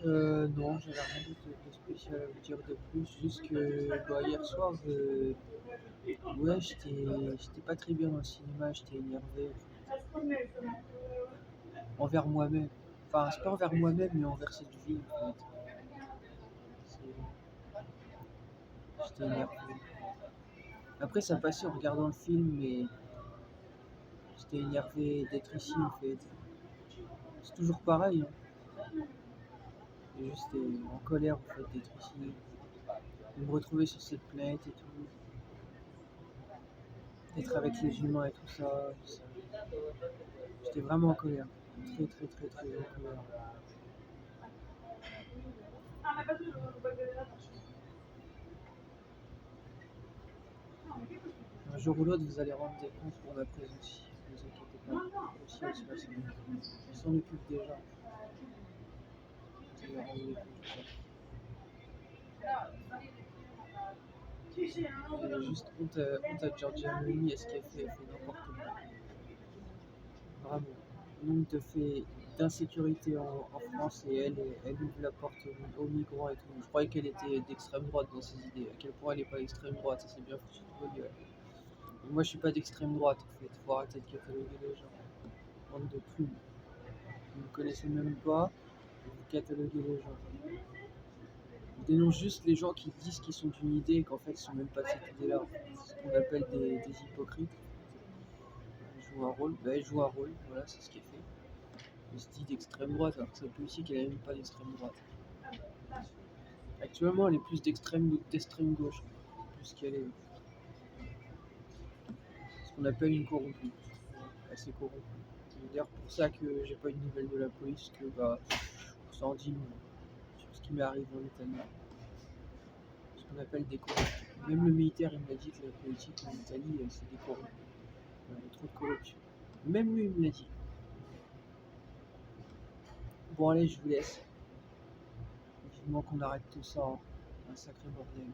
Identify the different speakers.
Speaker 1: Non, j'avais rien de spécial à vous dire de plus, juste que hier soir, ouais, j'étais pas très bien dans le cinéma, j'étais énervé envers moi-même. Enfin, c'est pas envers moi-même, mais envers cette vie en fait. J'étais énervé. Après, ça passait en regardant le film, mais j'étais énervé d'être ici en fait. C'est toujours pareil, hein. J'ai juste en colère en fait d'être ici, de me retrouver sur cette planète et tout, d'être avec les humains et tout ça. J'étais vraiment en colère. Très très très très en colère. Un jour ou l'autre, vous allez rendre des comptes pour la présence aussi. Ne vous inquiétez pas. Le ciel sera il s'en occupe déjà. Vous allez rendre des comptes tout ça. J'ai juste honte à Giorgia Meloni et ce qu'elle fait. Elle fait n'importe quoi. Vraiment. Nombre de faits d'insécurité en France et elle ouvre la porte aux migrants et tout. Je croyais qu'elle était d'extrême droite dans ses idées. À quel point elle n'est pas d'extrême droite, ça c'est bien foutu de vos gueules. Moi je suis pas d'extrême droite en fait. Faut arrêter de cataloguer les gens. Bande de plumes. Vous ne me connaissez même pas, vous cataloguez les gens. On dénonce juste les gens qui disent qu'ils sont d'une idée et qu'en fait ils sont même pas de cette idée-là. C'est ce qu'on appelle des hypocrites. Ils jouent un rôle, elle joue un rôle, voilà, c'est ce qu'elle fait. Elle se dit d'extrême droite alors que sa politique elle n'est même pas d'extrême droite. Actuellement elle est plus d'extrême gauche, plus qu'elle est ce qu'on appelle une corrompue. Elle s'est corrompue. C'est d'ailleurs pour ça que j'ai pas eu de nouvelles de la police, que ça en dit long sur ce qui m'est arrivé en Italie. Ce qu'on appelle des corrompus. Même le militaire, il m'a dit que la politique en Italie, c'est des corrompus. Il y a trop de corruption. Même lui, il me l'a dit. Bon, allez, je vous laisse. Vivement qu'on arrête tout ça. Hein. Un sacré bordel.